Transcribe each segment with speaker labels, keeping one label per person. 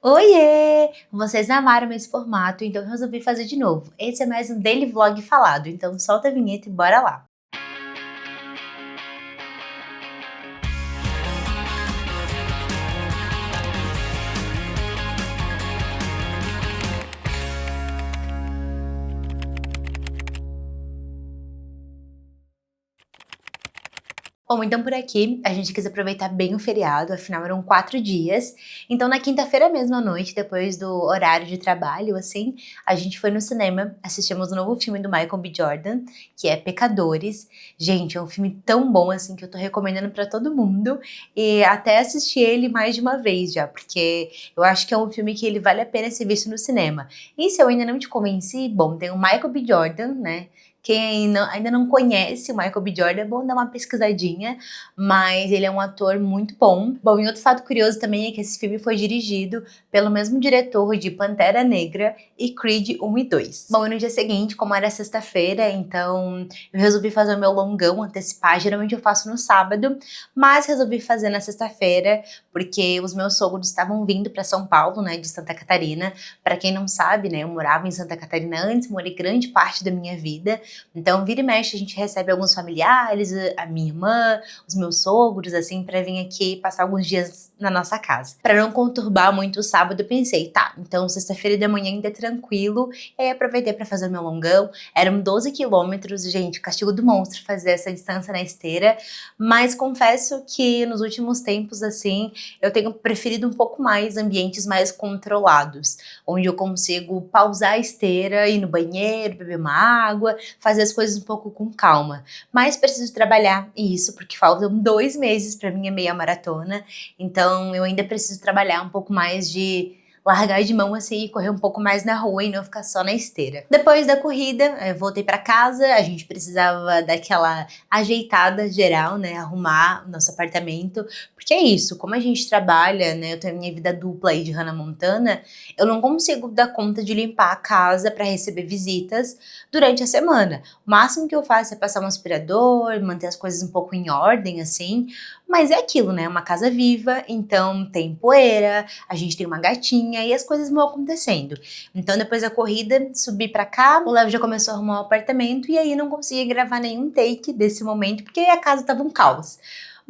Speaker 1: Oiê! Vocês amaram esse formato, então eu resolvi fazer de novo. Esse é mais um daily vlog falado, então solta a vinheta e bora lá. Bom, então por aqui a gente quis aproveitar bem o feriado, afinal eram 4 dias. Então na quinta-feira mesmo à noite, depois do horário de trabalho, assim, a gente foi no cinema, assistimos o novo filme do Michael B. Jordan, que é Pecadores. Gente, é um filme tão bom assim que eu tô recomendando pra todo mundo e até assisti ele mais de uma vez já, porque eu acho que é um filme que ele vale a pena ser visto no cinema. E se eu ainda não te convenci, bom, tem o Michael B. Jordan, né? Quem ainda não conhece o Michael B. Jordan, é bom dar uma pesquisadinha, mas ele é um ator muito bom. Bom, e outro fato curioso também é que esse filme foi dirigido pelo mesmo diretor de Pantera Negra e Creed 1 e 2. Bom, e no dia seguinte, como era sexta-feira, então eu resolvi fazer o meu longão, antecipar. Geralmente eu faço no sábado, mas resolvi fazer na sexta-feira, porque os meus sogros estavam vindo para São Paulo, né, de Santa Catarina. Para quem não sabe, né, eu morava em Santa Catarina antes, morei grande parte da minha vida. Então, vira e mexe, a gente recebe alguns familiares, a minha irmã, os meus sogros, assim, pra vir aqui passar alguns dias na nossa casa. Pra não conturbar muito o sábado, eu pensei, tá, então sexta-feira de manhã ainda é tranquilo, e aí aproveitei pra fazer o meu longão. Eram 12 quilômetros, gente, castigo do monstro fazer essa distância na esteira, mas confesso que nos últimos tempos, assim, eu tenho preferido um pouco mais ambientes mais controlados, onde eu consigo pausar a esteira, ir no banheiro, beber uma água, fazer as coisas um pouco com calma. Mas preciso trabalhar isso, porque faltam 2 meses para minha meia maratona, então eu ainda preciso trabalhar um pouco mais de largar de mão assim e correr um pouco mais na rua e não ficar só na esteira. Depois da corrida, eu voltei para casa, a gente precisava daquela ajeitada geral, né, arrumar o nosso apartamento, porque é isso, como a gente trabalha, né, eu tenho minha vida dupla aí de Hannah Montana, eu não consigo dar conta de limpar a casa para receber visitas durante a semana. O máximo que eu faço é passar um aspirador, manter as coisas um pouco em ordem, assim, mas é aquilo, né, uma casa viva, então tem poeira, a gente tem uma gatinha e as coisas vão acontecendo. Então depois da corrida, subi pra cá, o Léo já começou a arrumar o apartamento e aí não consegui gravar nenhum take desse momento porque a casa tava um caos.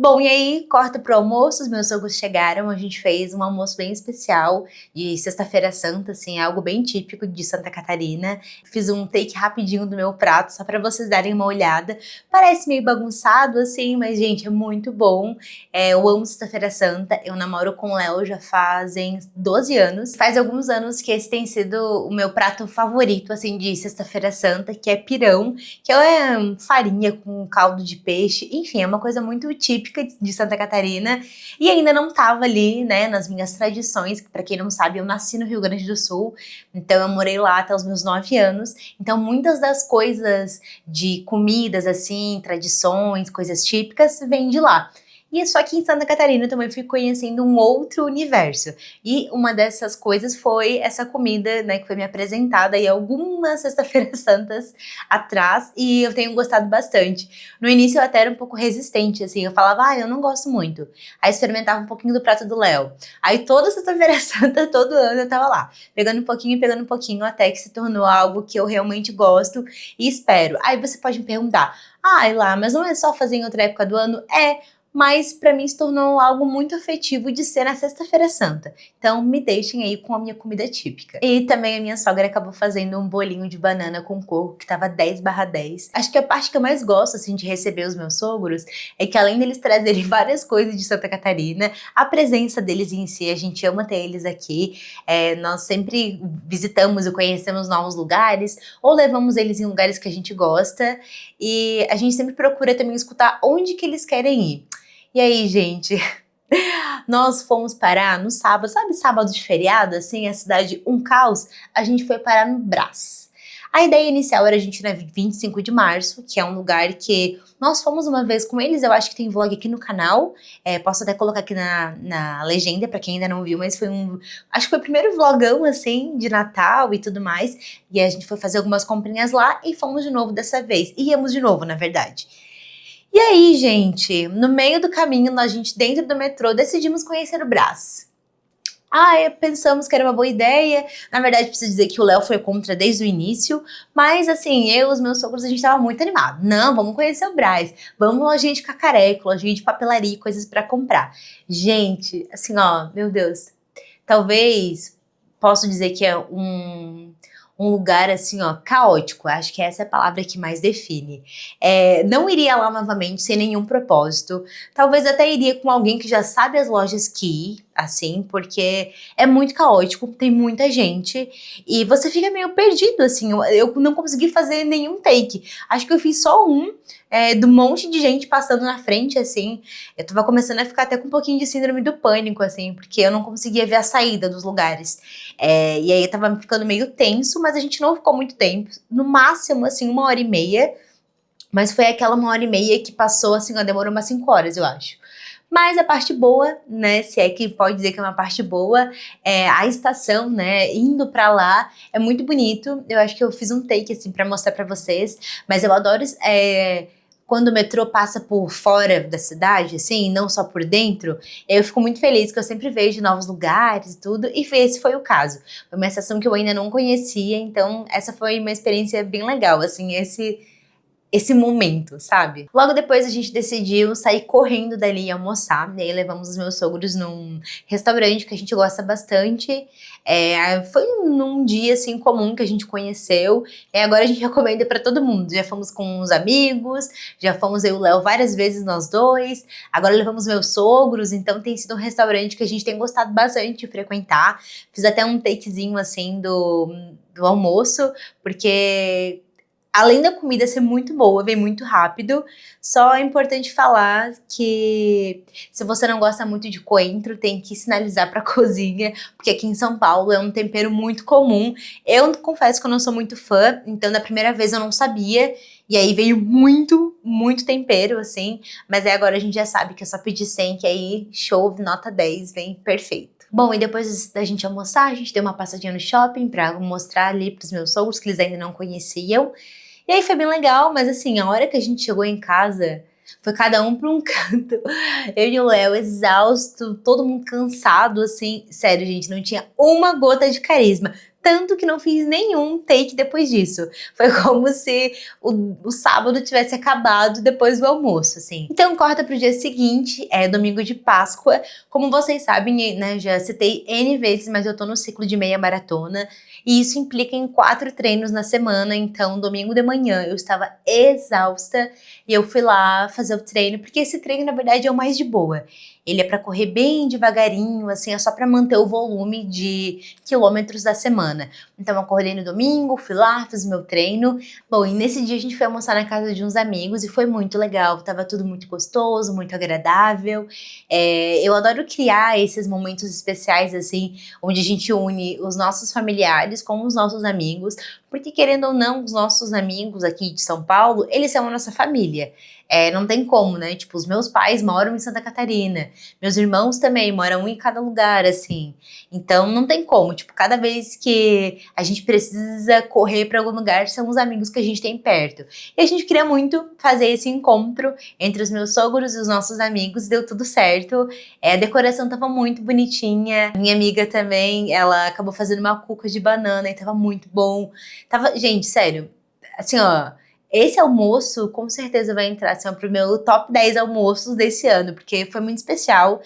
Speaker 1: Bom, e aí corta pro almoço, os meus sogros chegaram, a gente fez um almoço bem especial de sexta-feira santa, assim, algo bem típico de Santa Catarina. Fiz um take rapidinho do meu prato, só pra vocês darem uma olhada. Parece meio bagunçado, assim, mas, gente, é muito bom. Eu amo Sexta-feira Santa, eu namoro com o Léo já fazem 12 anos. Faz alguns anos que esse tem sido o meu prato favorito, assim, de Sexta-feira Santa, que é pirão, que é farinha com caldo de peixe, enfim, é uma coisa muito típica de Santa Catarina, e ainda não tava ali, né, nas minhas tradições, que pra quem não sabe, eu nasci no Rio Grande do Sul, então eu morei lá até os meus 9 anos, então muitas das coisas de comidas, assim, tradições, coisas típicas, vêm de lá. E só que em Santa Catarina eu também fui conhecendo um outro universo. E uma dessas coisas foi essa comida, né, que foi me apresentada aí algumas sexta-feiras santas atrás, e eu tenho gostado bastante. No início eu até era um pouco resistente, assim, eu falava, eu não gosto muito. Aí experimentava um pouquinho do prato do Léo. Aí toda sexta-feira santa, todo ano eu tava lá, pegando um pouquinho, até que se tornou algo que eu realmente gosto e espero. Aí você pode me perguntar, lá, mas não é só fazer em outra época do ano? Mas pra mim se tornou algo muito afetivo de ser na sexta-feira santa. Então me deixem aí com a minha comida típica. E também a minha sogra acabou fazendo um bolinho de banana com coco que tava 10/10. Acho que a parte que eu mais gosto, assim, de receber os meus sogros é que além deles trazerem várias coisas de Santa Catarina, a presença deles em si, a gente ama ter eles aqui. Nós sempre visitamos e conhecemos novos lugares, ou levamos eles em lugares que a gente gosta, e a gente sempre procura também escutar onde que eles querem ir. E aí, gente, nós fomos parar no sábado, sabe sábado de feriado, assim, a cidade um caos? A gente foi parar no Brás. A ideia inicial era a gente ir na 25 de março, que é um lugar que nós fomos uma vez com eles, eu acho que tem vlog aqui no canal, posso até colocar aqui na legenda pra quem ainda não viu, mas acho que foi o primeiro vlogão, assim, de Natal e tudo mais, e a gente foi fazer algumas comprinhas lá e fomos de novo dessa vez, íamos de novo, na verdade. E aí, gente, no meio do caminho, a gente dentro do metrô decidimos conhecer o Brás. Pensamos que era uma boa ideia. Na verdade, preciso dizer que o Léo foi contra desde o início. Mas, assim, eu e os meus sogros, a gente tava muito animado. Não, vamos conhecer o Brás. Vamos lojinha de cacareco, lojinha de papelaria, coisas pra comprar. Gente, assim, ó, meu Deus. Talvez, posso dizer que é um lugar, assim, ó, caótico. Acho que essa é a palavra que mais define. Não iria lá novamente sem nenhum propósito. Talvez até iria com alguém que já sabe as lojas que ir, assim, porque é muito caótico, tem muita gente e você fica meio perdido, assim. Eu não consegui fazer nenhum take. Acho que eu fiz só um, do monte de gente passando na frente, assim. Eu tava começando a ficar até com um pouquinho de síndrome do pânico, assim, porque eu não conseguia ver a saída dos lugares. E aí eu tava ficando meio tenso, mas a gente não ficou muito tempo. No máximo, assim, 1 hora e meia. Mas foi aquela 1 hora e meia que passou, assim, ó, demorou umas 5 horas, eu acho. Mas a parte boa, né, se é que pode dizer que é uma parte boa, é a estação, né, indo pra lá, é muito bonito. Eu acho que eu fiz um take, assim, pra mostrar pra vocês, mas eu adoro quando o metrô passa por fora da cidade, assim, não só por dentro. Eu fico muito feliz, que eu sempre vejo novos lugares e tudo, e esse foi o caso. Foi uma estação que eu ainda não conhecia, então essa foi uma experiência bem legal, assim, esse momento, sabe? Logo depois a gente decidiu sair correndo dali e almoçar, e aí levamos os meus sogros num restaurante que a gente gosta bastante. Foi num dia assim comum que a gente conheceu, e agora a gente recomenda pra todo mundo. Já fomos com os amigos, já fomos eu e o Léo várias vezes nós dois, agora levamos meus sogros, então tem sido um restaurante que a gente tem gostado bastante de frequentar. Fiz até um takezinho assim do almoço, porque além da comida ser muito boa, vem muito rápido, só é importante falar que se você não gosta muito de coentro, tem que sinalizar pra cozinha, porque aqui em São Paulo é um tempero muito comum. Eu confesso que eu não sou muito fã, então da primeira vez eu não sabia, e aí veio muito, muito tempero, assim, mas aí agora a gente já sabe que é só pedir 100, que aí show, nota 10, vem perfeito. Bom, e depois da gente almoçar, a gente deu uma passadinha no shopping pra mostrar ali pros meus sogros, que eles ainda não conheciam. E aí foi bem legal, mas assim, a hora que a gente chegou em casa, foi cada um pra um canto. Eu e o Léo exausto, todo mundo cansado, assim. Sério, gente, não tinha uma gota de carisma. Tanto que não fiz nenhum take depois disso. Foi como se o sábado tivesse acabado depois do almoço, assim. Então corta pro dia seguinte, é domingo de Páscoa. Como vocês sabem, né, já citei N vezes, mas eu tô no ciclo de meia maratona. E isso implica em 4 treinos na semana, então domingo de manhã eu estava exausta e eu fui lá fazer o treino, porque esse treino na verdade é o mais de boa. Ele é pra correr bem devagarinho, assim, é só pra manter o volume de quilômetros da semana. Então eu acordei no domingo, fui lá, fiz o meu treino. Bom, e nesse dia a gente foi almoçar na casa de uns amigos e foi muito legal, tava tudo muito gostoso, muito agradável. Eu adoro criar esses momentos especiais, assim, onde a gente une os nossos familiares com os nossos amigos, porque querendo ou não, os nossos amigos aqui de São Paulo, eles são a nossa família. Não tem como, né? Tipo, os meus pais moram em Santa Catarina, meus irmãos também moram um em cada lugar, assim. Então não tem como, tipo, cada vez que a gente precisa correr para algum lugar, são os amigos que a gente tem perto. E a gente queria muito fazer esse encontro entre os meus sogros e os nossos amigos, deu tudo certo. A decoração tava muito bonitinha. Minha amiga também, ela acabou fazendo uma cuca de banana e tava muito bom. Gente, sério, assim, ó, esse almoço com certeza vai entrar assim, ó, pro meu top 10 almoços desse ano, porque foi muito especial.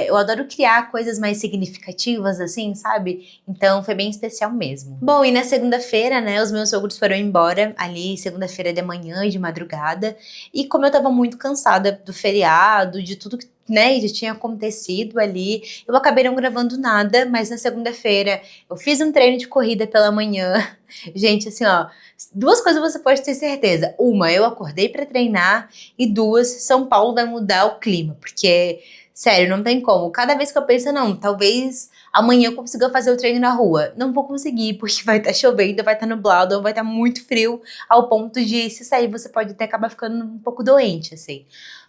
Speaker 1: Eu adoro criar coisas mais significativas, assim, sabe? Então foi bem especial mesmo. Bom, e na segunda-feira, né, os meus sogros foram embora ali, segunda-feira de manhã e de madrugada. E como eu tava muito cansada do feriado, de tudo que, né, já tinha acontecido ali, eu acabei não gravando nada, mas na segunda-feira eu fiz um treino de corrida pela manhã. Gente, assim, ó, duas coisas você pode ter certeza. Uma, eu acordei pra treinar, e duas, São Paulo vai mudar o clima, porque, sério, não tem como. Cada vez que eu penso, não, talvez amanhã eu consiga fazer o treino na rua. Não vou conseguir, porque vai estar chovendo, vai estar nublado, ou vai estar muito frio, ao ponto de, se sair, você pode até acabar ficando um pouco doente, assim.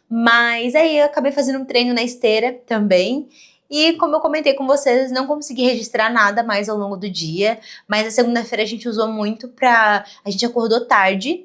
Speaker 1: Mas aí eu acabei fazendo um treino na esteira também. E como eu comentei com vocês, não consegui registrar nada mais ao longo do dia. Mas a segunda-feira a gente usou muito pra... A gente acordou tarde.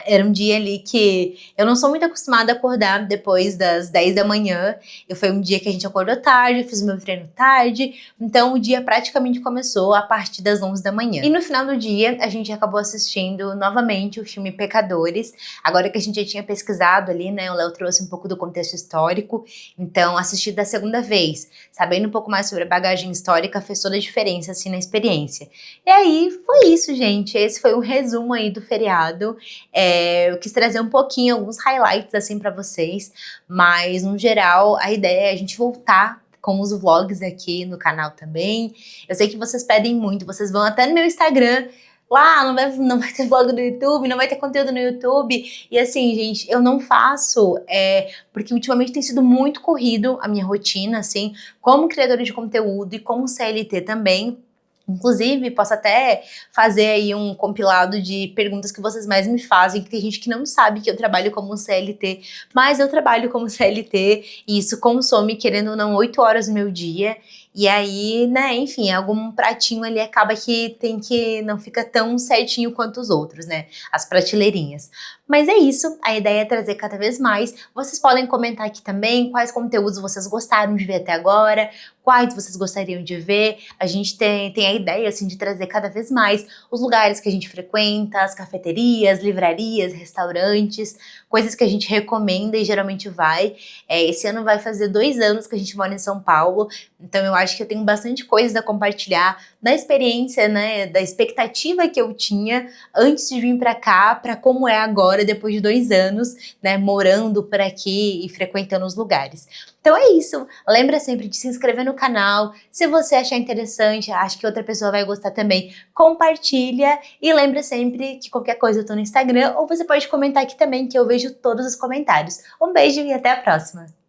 Speaker 1: Era um dia ali que eu não sou muito acostumada a acordar depois das 10 da manhã. Foi um dia que a gente acordou tarde, eu fiz meu treino tarde, então o dia praticamente começou a partir das 11 da manhã. E no final do dia, a gente acabou assistindo novamente o filme Pecadores. Agora que a gente já tinha pesquisado ali, né, o Léo trouxe um pouco do contexto histórico, então assistir da segunda vez, sabendo um pouco mais sobre a bagagem histórica, fez toda a diferença, assim, na experiência. E aí, foi isso, gente. Esse foi um resumo aí do feriado. Eu quis trazer um pouquinho, alguns highlights assim pra vocês, mas no geral a ideia é a gente voltar com os vlogs aqui no canal também. Eu sei que vocês pedem muito, vocês vão até no meu Instagram, lá não vai ter vlog no YouTube, não vai ter conteúdo no YouTube. E assim, gente, eu não faço, porque ultimamente tem sido muito corrido a minha rotina, assim, como criadora de conteúdo e como CLT também. Inclusive, posso até fazer aí um compilado de perguntas que vocês mais me fazem, que tem gente que não sabe que eu trabalho como CLT, mas eu trabalho como CLT e isso consome, querendo ou não, 8 horas do meu dia. E aí, né, enfim, algum pratinho ali acaba que não fica tão certinho quanto os outros, né, as prateleirinhas. Mas é isso, a ideia é trazer cada vez mais. Vocês podem comentar aqui também quais conteúdos vocês gostaram de ver até agora, quais vocês gostariam de ver. A gente tem a ideia, assim, de trazer cada vez mais os lugares que a gente frequenta, as cafeterias, livrarias, restaurantes, coisas que a gente recomenda e geralmente vai. Esse ano vai fazer 2 anos que a gente mora em São Paulo, então eu acho que eu tenho bastante coisa a compartilhar da experiência, né, da expectativa que eu tinha antes de vir pra cá, pra como é agora, depois de 2 anos, né, morando por aqui e frequentando os lugares. Então é isso, lembra sempre de se inscrever no canal, se você achar interessante, acha que outra pessoa vai gostar também, compartilha e lembra sempre que qualquer coisa eu tô no Instagram ou você pode comentar aqui também que eu vejo todos os comentários. Um beijo e até a próxima!